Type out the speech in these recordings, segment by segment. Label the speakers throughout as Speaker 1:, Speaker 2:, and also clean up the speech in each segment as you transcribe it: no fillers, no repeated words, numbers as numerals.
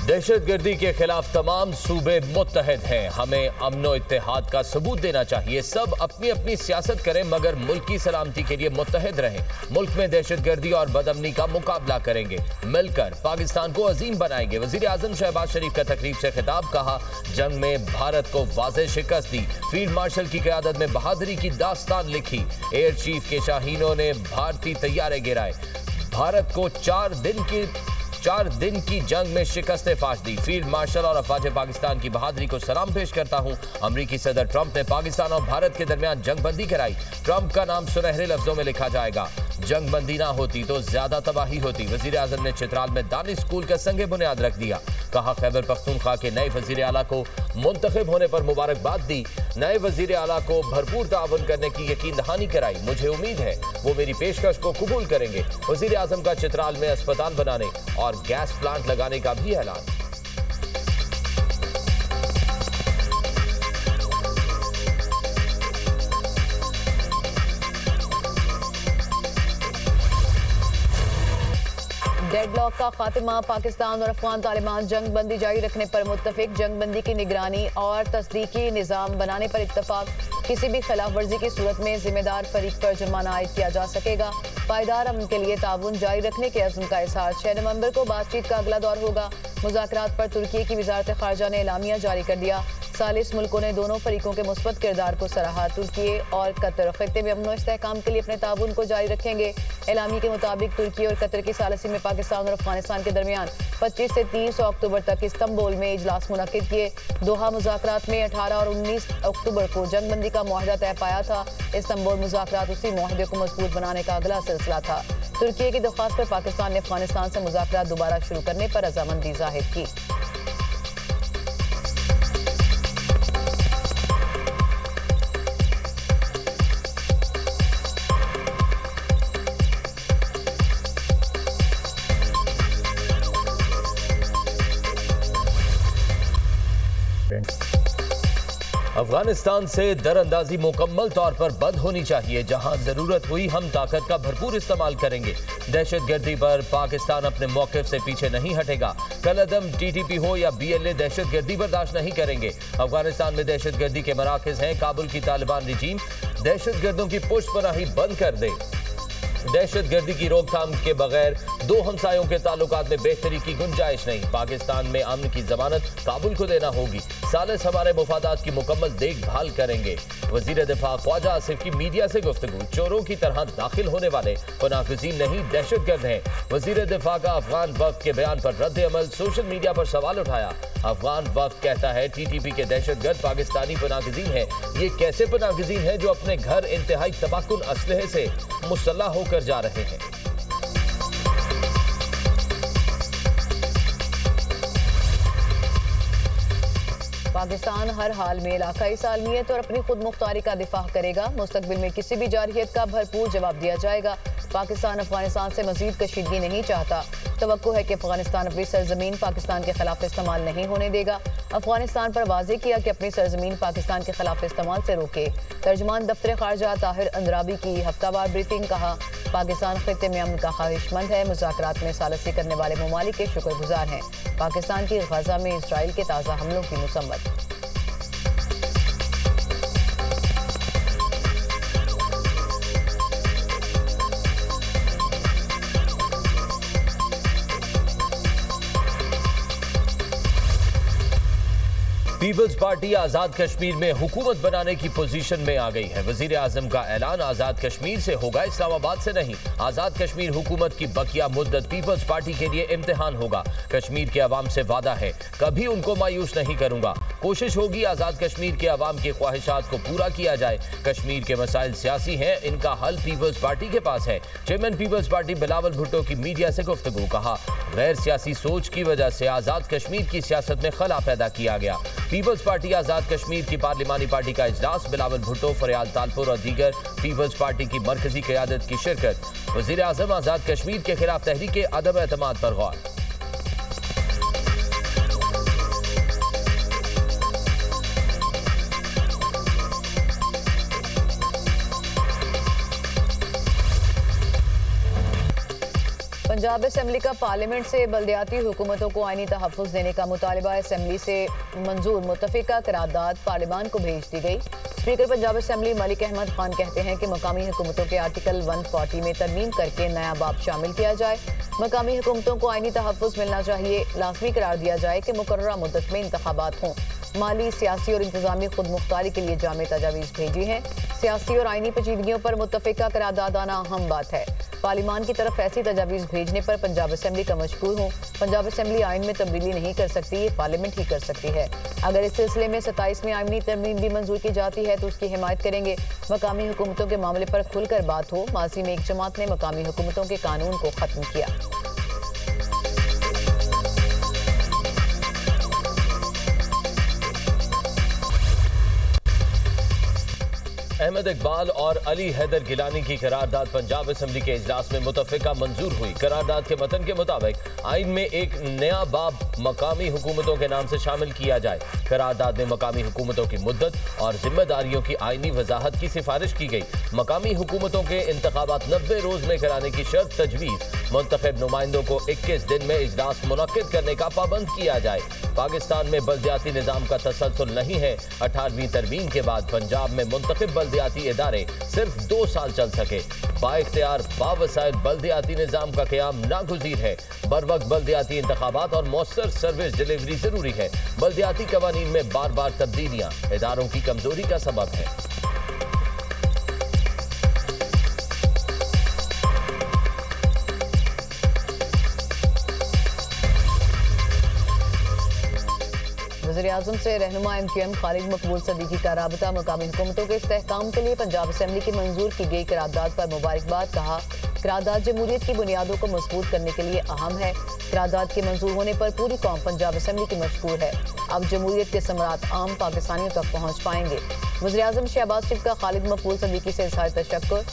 Speaker 1: दहशतगर्दी के खिलाफ तमाम सूबे मुत्तहद हैं। हमें अमनो इत्तेहाद का सबूत देना चाहिए। सब अपनी अपनी सियासत करें मगर मुल्क की सलामती के लिए मुत्तहद रहें। मुल्क में दहशतगर्दी और बदअमनी का मुकाबला करेंगे। मिलकर पाकिस्तान को अजीम बनाएंगे। वजीर आजम शहबाज शरीफ का तकरीब से खिताब। कहा, जंग में भारत को वाज़ेह शिकस्त दी। फील्ड मार्शल की क़यादत में बहादुरी की दास्तान लिखी। एयर चीफ के शाहीनों ने भारतीय तैयारे गिराए। भारत को 4 दिन की जंग में शिकस्त फाश दी। फील्ड मार्शल और अफवाज पाकिस्तान की बहादुरी को सलाम पेश करता हूं। अमरीकी सदर ट्रंप ने पाकिस्तान और भारत के दरमियान जंगबंदी कराई। ट्रंप का नाम सुनहरे लफ्जों में लिखा जाएगा। जंगबंदी ना होती तो ज्यादा तबाही होती। वजीर आजम ने चित्राल में दानिश स्कूल का संगे बुनियाद रख दिया। कहा, खैबर पख्तूनख्वा के नए वजीर आला को मुंतखब होने पर मुबारकबाद दी। नए वजीर आला को भरपूर ताउन करने की यकीन दहानी कराई। मुझे उम्मीद है वो मेरी पेशकश को कबूल करेंगे। वजीर आजम का चित्राल में अस्पताल बनाने और गैस प्लांट लगाने का भी ऐलान।
Speaker 2: डेडलॉक का खात्मा। पाकिस्तान और अफगान तालिबान जंगबंदी जारी रखने पर मुत्तफिक। जंगबंदी की निगरानी और तस्दीकी निज़ाम बनाने पर इत्तफाक। किसी भी खिलाफ वर्जी की सूरत में जिम्मेदार फरीक पर जुर्माना आयद किया जा सकेगा। पायदार अमन के लिए ताउन जारी रखने के अज़्म का इज़हार। 6 नवंबर को बातचीत का अगला दौर होगा। मुज़ाकरात पर तुर्की की वज़ारत ख़ारजा ने एलामिया जारी कर दिया। सालिस मुल्कों ने दोनों फरीकों के मुस्बत किरदार को सराहा। तुर्की और कतर खित्ते में अमन व इस्तेहकाम के लिए अपने ताउन को जारी रखेंगे। एलामी के मुताबिक तुर्की और कतर की सालसी में पाकिस्तान और अफगानिस्तान के दरमियान 25 से 30 अक्टूबर तक इस्तंबुल में इजलास मुनक्किद किए। दोहा मुज़ाकरात में 18 और 19 अक्टूबर को जंगबंदी का मुआहदा तय पाया था। इस्तंबुल मुज़ाकरात उसी मुआहदे को मजबूत बनाने का अगला सिलसिला था। तुर्की की दरख्वास्त पर पाकिस्तान ने अफगानिस्तान से मुज़ाकरात दोबारा शुरू करने पर रजामंदी जाहिर की।
Speaker 1: अफगानिस्तान से दरअंदाजी मुकम्मल तौर पर बंद होनी चाहिए। जहां जरूरत हुई हम ताकत का भरपूर इस्तेमाल करेंगे। दहशतगर्दी पर पाकिस्तान अपने मौक़िफ़ से पीछे नहीं हटेगा। कलअदम TTP हो या BLA दहशतगर्दी बर्दाश्त नहीं करेंगे। अफगानिस्तान में दहशतगर्दी के मराकज़ हैं। काबुल की तालिबान रिजीम दहशतगर्दों की पुष्पनाही बंद कर दे। दहशतगर्दी की रोकथाम के बगैर दो हमसायों के ताल्लुकात में बेहतरी की गुंजाइश नहीं। पाकिस्तान में अमन की जमानत काबुल को देना होगी। सालिस हमारे मुफादात की मुकम्मल देखभाल करेंगे। वजीर दिफा ख्वाजा आसिफ की मीडिया से गुफ्तगू। चोरों की तरह दाखिल होने वाले पनाहगज़ीन नहीं दहशतगर्द हैं। वजीर दिफा का अफगान वफ्द के बयान पर रद्द अमल। सोशल मीडिया पर सवाल उठाया। अफगान वफ्द कहता है TTP के दहशतगर्द पाकिस्तानी पनाहगज़ीन है। ये कैसे पनाहगज़ीन है जो अपने घर इंतहाई तबाहकुन असलहे से मुसल्लह होकर जा रहे हैं।
Speaker 2: पाकिस्तान हर हाल में इलाकाई सालमियत और अपनी खुद मुख्तारी का दिफा करेगा। मुस्तकबिल में किसी भी जारहियत का भरपूर जवाब दिया जाएगा। पाकिस्तान अफगानिस्तान से मजीद कशीदगी नहीं चाहता। तवक्को है कि अफगानिस्तान अपनी सरजमीन पाकिस्तान के खिलाफ इस्तेमाल नहीं होने देगा। अफगानिस्तान पर वाज़ेह किया कि अपनी सरजमीन पाकिस्तान के खिलाफ इस्तेमाल से रोके। तर्जमान दफ्तर ख़ारजा ताहिर अंद्राबी की हफ्तावार ब्रीफिंग। कहा, पाकिस्तान खित्ते में अमन का ख्वाहिशमंद है। मुज़ाकरात में सालसी करने वाले ममालिक के शुक्रगुजार हैं। पाकिस्तान की गजा में इसराइल के ताज़ा हमलों की मुसम्मत।
Speaker 1: पीपल्स पार्टी आज़ाद कश्मीर में हुकूमत बनाने की पोजीशन में आ गई है। वजीर आजम का ऐलान, आज़ाद कश्मीर से होगा, इस्लामाबाद से नहीं। आज़ाद कश्मीर हुकूमत की बकिया मुद्दत पीपल्स पार्टी के लिए इम्तिहान होगा। कश्मीर के अवाम से वादा है, कभी उनको मायूस नहीं करूंगा। कोशिश होगी आज़ाद कश्मीर के अवाम की ख्वाहिशात को पूरा किया जाए। कश्मीर के मसाइल सियासी हैं, इनका हल पीपल्स पार्टी के पास है। चेयरमैन पीपल्स पार्टी बिलावल भुट्टो की मीडिया से गुफ्तगू। कहा, गैर सियासी सोच की वजह से आज़ाद कश्मीर की सियासत में खला पैदा किया गया। पीपल्स पार्टी आज़ाद कश्मीर की पार्लिमानी पार्टी का इजलास। बिलावल भुट्टो, फरियाल तालपुर और दीगर पीपल्स पार्टी की मरकजी क़यादत की शिरकत। वज़ीर आज़म आज़ाद कश्मीर के खिलाफ तहरीक अदम एतमाद पर गौर।
Speaker 2: पंजाब असेंबली का पार्लियामेंट से बल्दियाती हुकूमतों को आईनी तहफ़्फ़ुज़ देने का मुतालिबा। असेंबली से मंजूर मुत्तफ़िका करारदाद पार्लियामान को भेज दी गई। स्पीकर पंजाब असेंबली मलिक अहमद खान कहते हैं कि मकामी हुकूमतों के आर्टिकल 140 में तरमीम करके नया बाब शामिल किया जाए। मकामी हुकूमतों को आईनी तहफ़्फ़ुज़ मिलना चाहिए। लाज़मी करार दिया जाए कि मुकर्ररा मुद्दत में इंतखाबात हों। माली, सियासी और इंतजामी खुद मुख्तारी के लिए जामे तजावीज़ भेजी हैं। सियासी और आईनी पेचीदगियों पर मुत्तफ़िका करारदाद आना अहम बात है। पार्लियामान की तरफ ऐसी तजावीज़ भेजने पर पंजाब असेंबली का मशकूर हूँ। पंजाब असेंबली आइन में तब्दीली नहीं कर सकती, ये पार्लियामेंट ही कर सकती है। अगर इस सिलसिले में 27वीं आइनी तरमीम भी मंजूर की जाती है तो उसकी हिमायत करेंगे। मकामी हुकूमतों के मामले पर खुलकर बात हो। माजी में एक जमात ने मकामी हुकूमतों के कानून को ख़त्म किया।
Speaker 1: अहमद इकबाल और अली हैदर गिलानी की करारदाद पंजाब असेंबली के इजलास में मुतफ़िका मंजूर हुई। करारदाद के मतन के मुताबिक आइन में एक नया बाब मकामी हुकूमतों के नाम से शामिल किया जाए। करारदाद में मकामी हुकूमतों की मुद्दत और जिम्मेदारियों की आइनी वजाहत की सिफारिश की गई। मकामी हुकूमतों के इंतखाबात 90 रोज में कराने की शर्त तजवीज़। मुंतखब नुमाइंदों को 21 दिन में इजलास मुनक्किद करने का पाबंद किया जाए। पाकिस्तान में बल्दियाती निज़ाम का तसलसल नहीं है। 18वीं तरमीम के बाद पंजाब में मुंतखब बल्दियाती इदारे सिर्फ 2 साल चल सके। बाइख्तियार बावसाइल बल्दियाती निज़ाम का क़याम नागुज़ीर है। बर वक्त बल्दियाती इंतखाबात और मौसर सर्विस डिलीवरी जरूरी है। बल्दियाती कवानीन में बार बार तब्दीलियाँ इदारों की कमजोरी का सबब है।
Speaker 2: वज़ीर-ए-आज़म से रहनुमा MQM खालिद मकबूल सदीकी का राबता। मकामी हुकूमतों के इस्तेहकाम के लिए पंजाब असेंबली की मंजूर की गई करारदाद पर मुबारकबाद। कहा, करारदाद जमहूरियत की बुनियादों को मजबूत करने के लिए अहम है। करारदाद के मंजूर होने पर पूरी कौम पंजाब असेंबली की मशकूर है। अब जमहूरियत के समरात आम पाकिस्तानियों तक पहुँच पाएंगे। वज़ीर-ए-आज़म शहबाज शरीफ का खालिद मकबूल सदीकी से इज़हार तशक्कुर।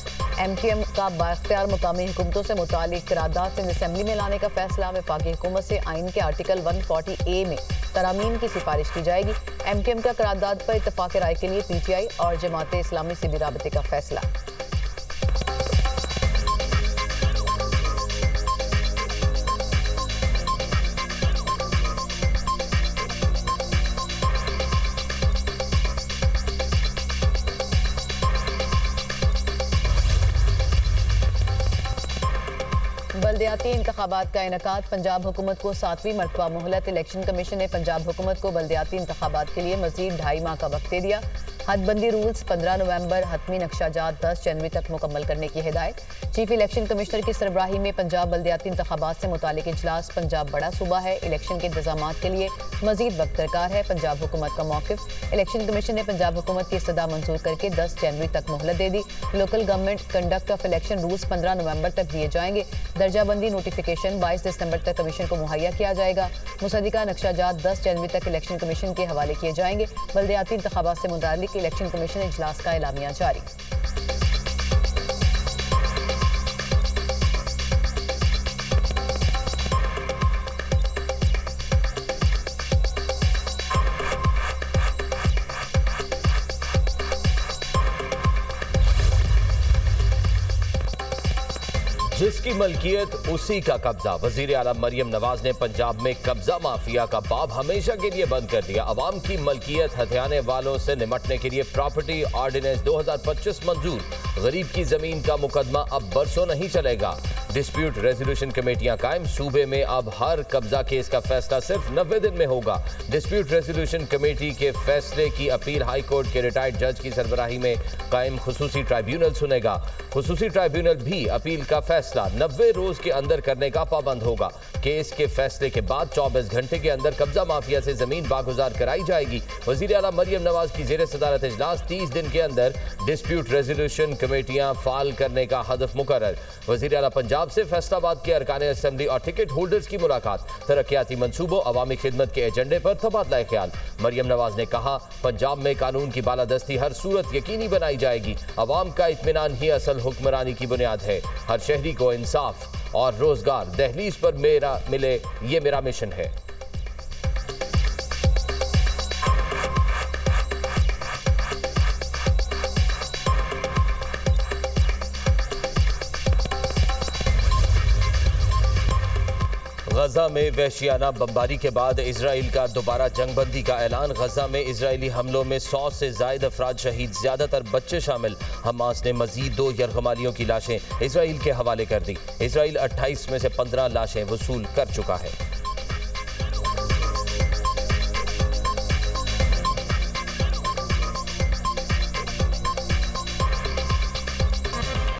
Speaker 2: MQM का बाइख्तियार मकामी हुकूमतों से मुतालिक करारदाद से असेंबली में लाने का फैसला। वफाकी हुकूमत से आइन के आर्टिकल 140A में तरामीम की सिफारिश की जाएगी। MQM का करारदाद पर इत्तफाक राय के लिए PTI और जमात इस्लामी से भी राबते का फैसला। बल्दियाती इंतखाबात का इनेकाद। पंजाब हुकूमत को 7वीं मरतबा मोहलत। इलेक्शन कमीशन ने पंजाब हुकूमत को बल्दियाती इंतखाबात के लिए मजीद 2.5 माह का वक्त दे दिया। हदबंदी रूल्स 15 नवंबर, हतमी नक्शाजात 10 जनवरी तक मुकम्मल करने की हिदायत। चीफ इलेक्शन कमिश्नर की सरबराही में पंजाब बल्दियाती इंतखाबात से मुतालिक इजलास। पंजाब बड़ा सूबा है, इलेक्शन के इंतजाम के लिए मजीद वक्त दरकार है। पंजाब हुकूमत का मौक़िफ़। इलेक्शन कमीशन ने पंजाब हुकूमत की इस्तदा मंजूर करके 10 जनवरी तक मोहलत दे दी। Local government conduct of election rules 15 नवंबर तक दिए जाएंगे। दर्जाबंदी नोटिफिकेशन 22 दिसंबर तक कमीशन को मुहैया किया जाएगा। मुसद्दिका नक्शाजात 10 जनवरी तक इलेक्शन कमीशन के हवाले किए जाएंगे। बल्दियाती इंतखाबात से मुतालिक इलेक्शन कमीशन इजलास का एलामिया जारी।
Speaker 1: जिसकी मलकियत उसी का कब्जा। वजीर आला मरियम नवाज ने पंजाब में कब्जा माफिया का बाब हमेशा के लिए बंद कर दिया। अवाम की मलकियत हथियाने वालों से निमटने के लिए प्रॉपर्टी ऑर्डिनेंस 2025 मंजूर। गरीब की जमीन का मुकदमा अब बरसों नहीं चलेगा। डिस्प्यूट रेजोल्यूशन कमेटियां कायम। सूबे में अब हर कब्जा केस का फैसला सिर्फ 90 दिन में होगा। डिस्प्यूट रेजोल्यूशन कमेटी के फैसले की अपील हाई कोर्ट के रिटायर्ड जज की सरबराही में कायम खुसूसी ट्राइब्यूनल सुनेगा। खुसूसी ट्राइब्यूनल भी अपील का फैसला 90 रोज के अंदर करने का पाबंद होगा। केस के फैसले के बाद 24 घंटे के अंदर कब्जा माफिया से जमीन बागुजार कराई जाएगी। वजीर आला मरियम नवाज की जेर सदारत इजलास 30 दिन के अंदर डिस्प्यूट रेजोल्यूशन कमेटियां फाल करने का हदफ मुकर्रर। वजीर आला पंजाब से फैसलाबाद के अरकान असेंबली और टिकट होल्डर्स की मुलाकात। तरक्याती मंसूबों, अवामी खिदमत के एजेंडे पर तबादला ख्याल। मरियम नवाज ने कहा, पंजाब में कानून की बालादस्ती हर सूरत यकीनी बनाई जाएगी। अवाम का इत्मीनान ही असल हुक्मरानी की बुनियाद है। हर शहरी को इंसाफ और रोजगार दहलीज पर मिले, ये मेरा मिशन है। गजा में वहशियाना बमबारी के बाद इसराइल का दोबारा जंगबंदी का ऐलान। गजा में इसराइली हमलों में 100 से ज्यादा अफराद शहीद, ज्यादातर बच्चे शामिल। हमास ने मजीद 2 यरगमालियों की लाशें इसराइल के हवाले कर दी। इसराइल 28 में से 15 लाशें वसूल कर चुका है।